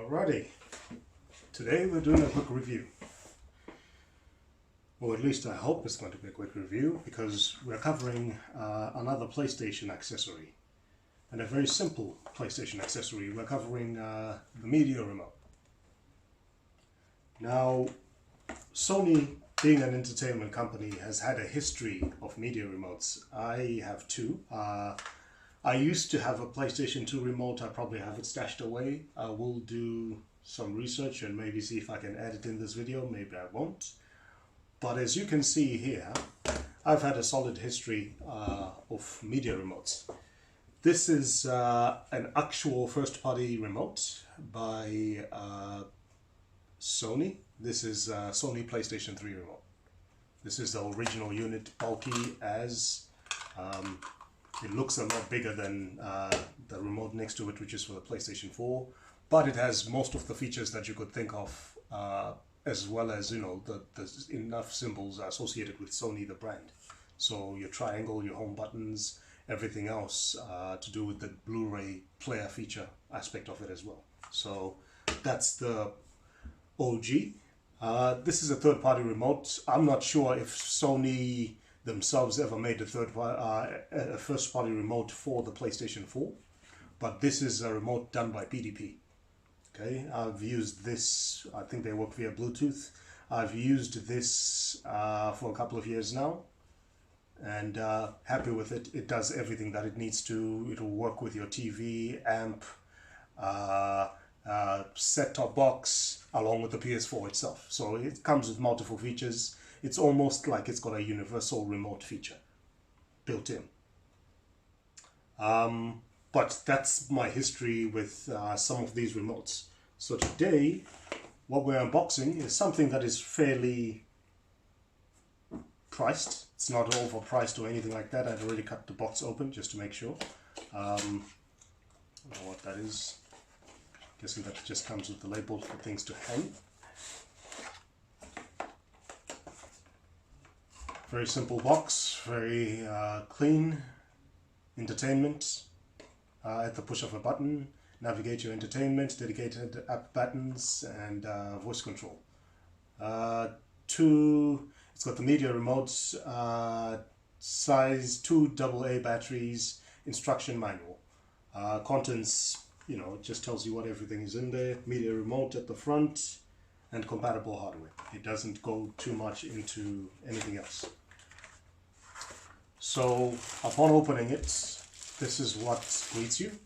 Alrighty, today we're doing a quick review. Or at least I hope it's going to be a quick review, because we're covering another PlayStation accessory. And a very simple PlayStation accessory. We're covering the media remote. Now, Sony, being an entertainment company, has had a history of media remotes. I have two. I used to have a PlayStation 2 remote. I probably have it stashed away. I will do some research and maybe see if I can add it in this video. Maybe I won't. But as you can see here, I've had a solid history of media remotes. This is an actual first-party remote by Sony. This is Sony PlayStation 3 remote. This is the original unit, bulky as... it looks a lot bigger than the remote next to it, which is for the PlayStation 4. But it has most of the features that you could think of, as well as, you know, there's enough symbols associated with Sony, the brand. So your triangle, your home buttons, everything else to do with the Blu-ray player feature aspect of it as well. So that's the OG. This is a third-party remote. I'm not sure if Sony themselves ever made a first-party remote for the PlayStation 4, but this is a remote done by PDP. Okay, I've used this. I think they work via Bluetooth. I've used this for a couple of years now, and happy with it. It does everything that it needs to. It'll work with your TV, amp, set-top box, along with the PS4 itself. So it comes with multiple features. It's almost like it's got a universal remote feature built in. But that's my history with some of these remotes. So today, what we're unboxing is something that is fairly priced. It's not overpriced or anything like that. I've already cut the box open just to make sure. I don't know what that is. Guessing that just comes with the label for things to hang. Very simple box, very clean. Entertainment at the push of a button. Navigate your entertainment, dedicated app buttons, and voice control. It's got the media remotes, size 2 AA batteries, instruction manual. Contents, you know, it just tells you what everything is in there. Media remote at the front, and compatible hardware. It doesn't go too much into anything else. So upon opening it, this is what greets you.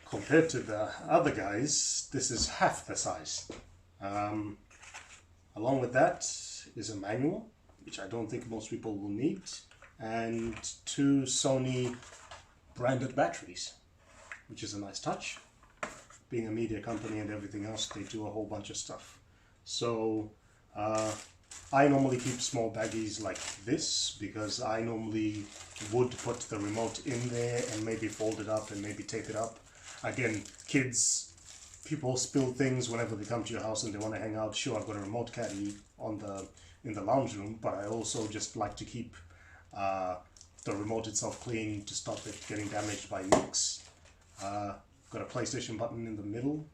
Compared to the other guys, this is half the size. Along with that is a manual, which I don't think most people will need, and 2 Sony branded batteries, which is a nice touch. Being a media company and everything else, they do a whole bunch of stuff. So I normally keep small baggies like this, because I normally would put the remote in there and maybe fold it up and maybe tape it up. Again, kids, people spill things whenever they come to your house and they want to hang out. Sure, I've got a remote caddy in the lounge room, but I also just like to keep the remote itself clean to stop it getting damaged by nicks. Got a PlayStation button in the middle.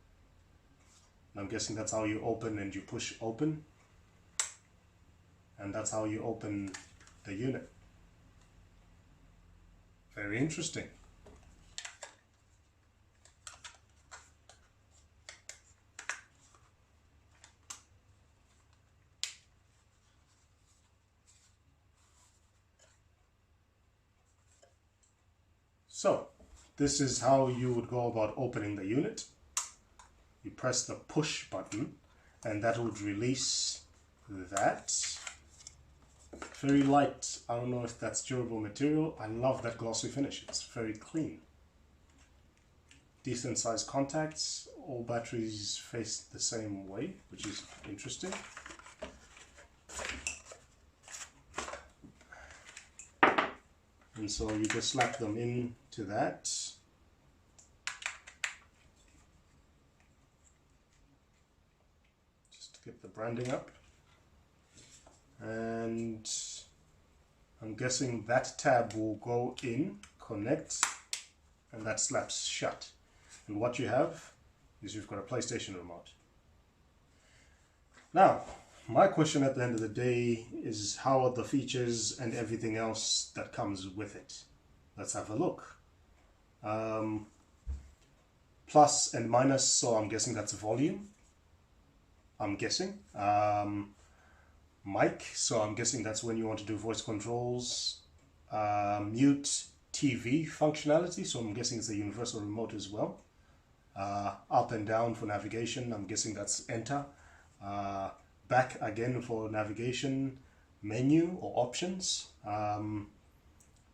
I'm guessing that's how you open and you push open. And that's how you open the unit. Very interesting. So, this is how you would go about opening the unit. You press the push button and that would release that. Very light. I don't know if that's durable material. I love that glossy finish. It's very clean. Decent sized contacts. All batteries face the same way, which is interesting. And so you just slap them into that. Just to get the branding up. And I'm guessing that tab will go in, connect, and that slaps shut. And what you have is you've got a PlayStation remote. Now, my question at the end of the day is, how are the features and everything else that comes with it? Let's have a look. Plus and minus, so I'm guessing that's volume. I'm guessing. Mic, so I'm guessing that's when you want to do voice controls. Mute, TV functionality, so I'm guessing it's a universal remote as well. Up and down for navigation, I'm guessing that's enter. Back again for navigation, menu or options.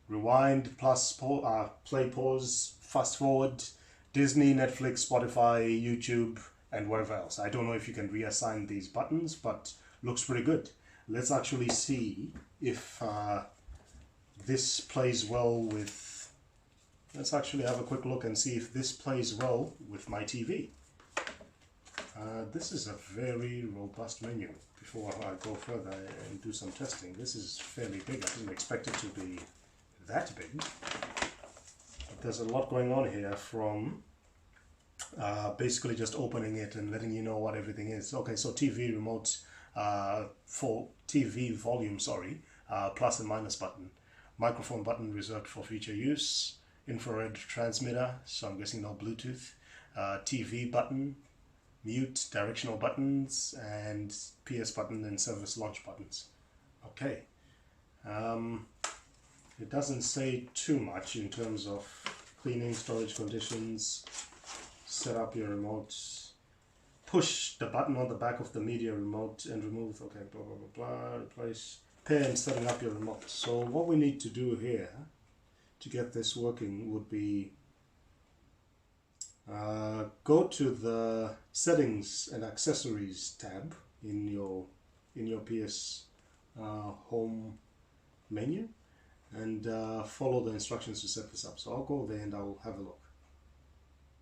Rewind, plus play, pause, fast forward, Disney, Netflix, Spotify, YouTube, and whatever else. I don't know if you can reassign these buttons, but looks pretty good. Let's actually see if this plays well with... Let's actually have a quick look and see if this plays well with my TV. This is a very robust menu. Before I go further and do some testing, this is fairly big. I didn't expect it to be that big. But there's a lot going on here, from basically just opening it and letting you know what everything is. Okay, so TV remote for TV volume, plus and minus button. Microphone button reserved for future use. Infrared transmitter, so I'm guessing no Bluetooth. TV button, mute, directional buttons, and PS button and service launch buttons. Okay. It doesn't say too much in terms of cleaning, storage conditions, set up your remote, push the button on the back of the media remote and remove, okay, blah, blah, blah, blah, replace, pair and setting up your remote. So what we need to do here to get this working would be go to the settings and accessories tab in your PS home menu, and follow the instructions to set this up. So I'll go there and I'll have a look.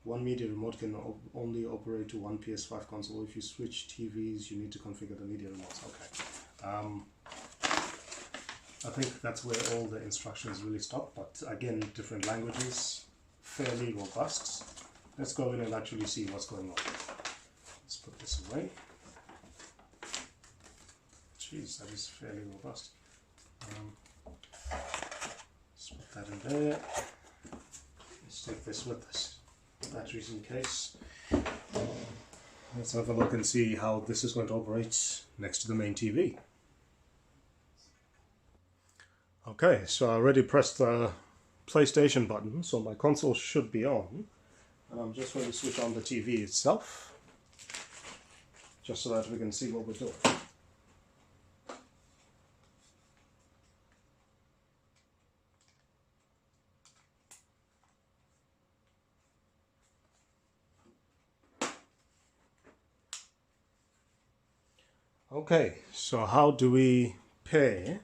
One media remote can only operate to one PS5 console. If you switch TVs, you need to configure the media remotes. Okay. I think that's where all the instructions really stop, but again, different languages, fairly robust. Let's go in and actually see what's going on. Let's put this away. Jeez, that is fairly robust. Let's put that in there. Let's take this with us. Batteries in case. Let's have a look and see how this is going to operate next to the main TV. Okay, so I already pressed the PlayStation button, so my console should be on. And I'm just going to switch on the TV itself, just so that we can see what we're doing. Okay, so how do we pair?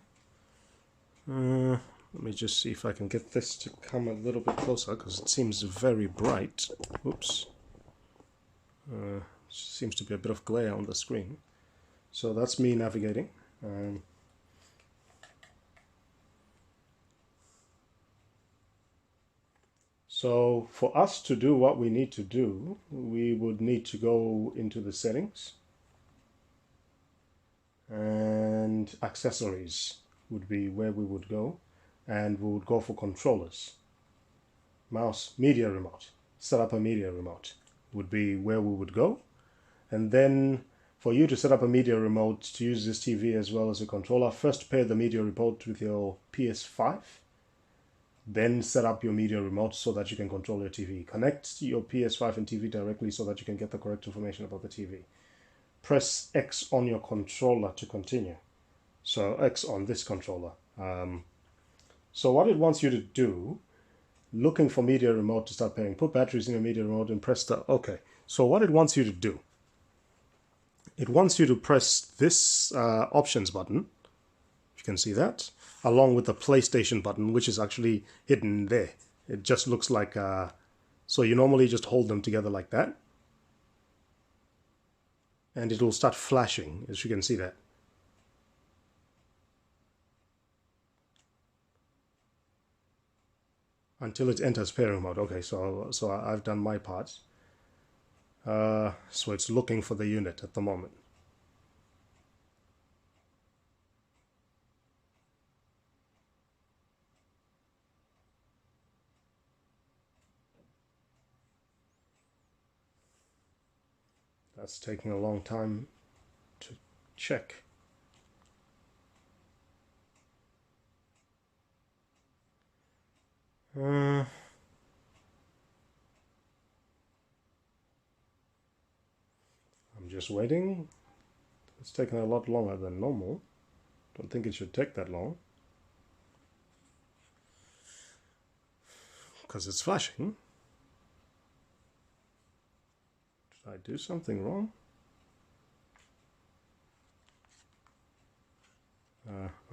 Let me just see if I can get this to come a little bit closer, because it seems very bright. Oops. Seems to be a bit of glare on the screen. So that's me navigating. So for us to do what we need to do, we would need to go into the settings, and accessories would be where we would go, and we would go for controllers. Mouse, media remote, set up a media remote would be where we would go. And then for you to set up a media remote to use this TV as well as a controller, first pair the media remote with your PS5, then set up your media remote so that you can control your TV. Connect your PS5 and TV directly so that you can get the correct information about the TV. Press X on your controller to continue. So X on this controller. So what it wants you to do, looking for media remote to start pairing, put batteries in your media remote and press the OK. So what it wants you to do, it wants you to press this options button, if you can see that, along with the PlayStation button, which is actually hidden there. It just looks like, so you normally just hold them together like that, and it'll start flashing, as you can see that. Until it enters pairing mode. Okay, so I've done my part. So it's looking for the unit at the moment. That's taking a long time to check. I'm just waiting. It's taking a lot longer than normal. Don't think it should take that long. Because it's flashing. Did I do something wrong?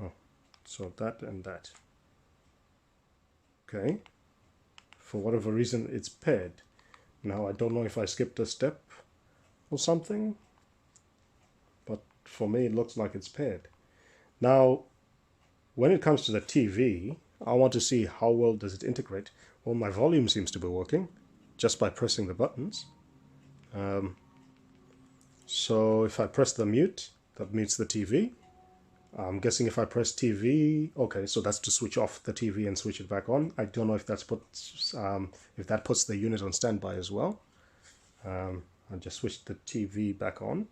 Oh, so that and that. Okay. For whatever reason, it's paired. Now, I don't know if I skipped a step or something, but for me, it looks like it's paired. Now, when it comes to the TV, I want to see how well does it integrate. Well, my volume seems to be working just by pressing the buttons. So if I press the mute, that mutes the TV. I'm guessing if I press TV, okay, so that's to switch off the TV and switch it back on. I don't know if that's if that puts the unit on standby as well. I just switched the TV back on.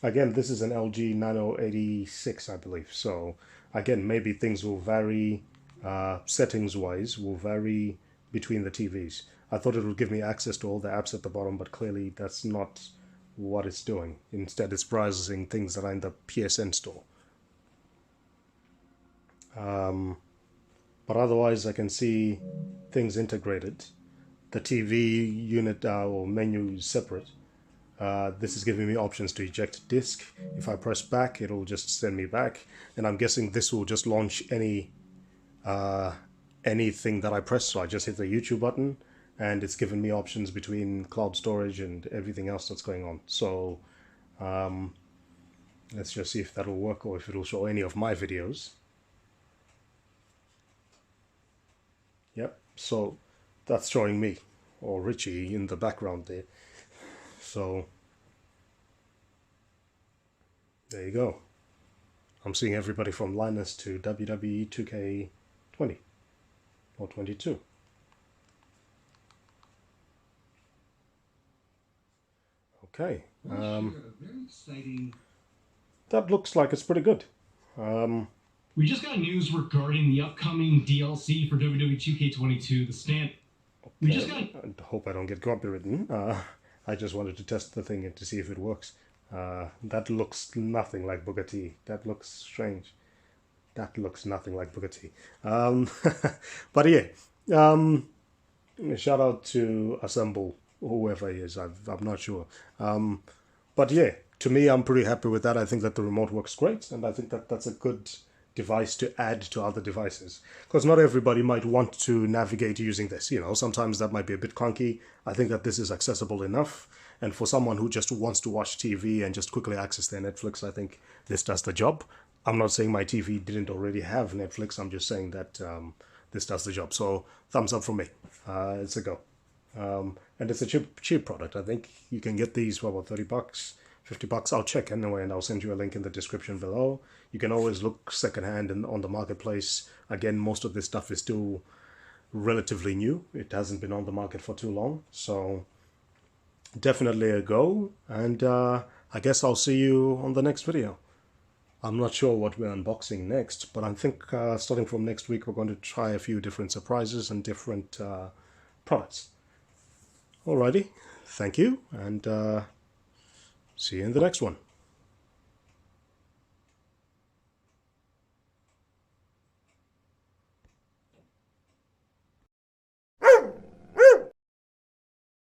Again, this is an LG 9086, I believe. So again, maybe things will vary, settings-wise, will vary between the TVs. I thought it would give me access to all the apps at the bottom, but clearly that's not what it's doing. Instead, it's browsing things that are in the PSN store. But otherwise, I can see things integrated. The TV unit or menu is separate. This is giving me options to eject disk. If I press back, it'll just send me back. And I'm guessing this will just launch anything that I press. So I just hit the YouTube button, and it's given me options between cloud storage and everything else that's going on. So let's just see if that'll work or if it'll show any of my videos. Yep, so that's showing me, or Richie in the background there. So there you go. I'm seeing everybody from Linus to WWE 2K20 or 22. Okay. That looks like it's pretty good. We just got news regarding the upcoming DLC for WWE 2K22, the stand. Okay. We just got... I hope I don't get copywritten. I just wanted to test the thing to see if it works. That looks nothing like Booker T. That looks strange. That looks nothing like Booker T. But yeah, shout out to Assemble, whoever he is. I'm not sure. But yeah, to me, I'm pretty happy with that. I think that the remote works great, and I think that that's a good device to add to other devices, because not everybody might want to navigate using this. You know, sometimes that might be a bit clunky. I think that this is accessible enough, and for someone who just wants to watch TV and just quickly access their Netflix, I think this does the job. I'm not saying my TV didn't already have Netflix. I'm just saying that this does the job. So thumbs up from me. It's a go. And it's a cheap product. I think you can get these for about $30, $50. I'll check anyway, and I'll send you a link in the description below. You can always look secondhand on the marketplace. Again, most of this stuff is still relatively new. It hasn't been on the market for too long, so definitely a go. And I guess I'll see you on the next video. I'm not sure what we're unboxing next, but I think starting from next week we're going to try a few different surprises and different products. Alrighty, thank you, and see you in the next one.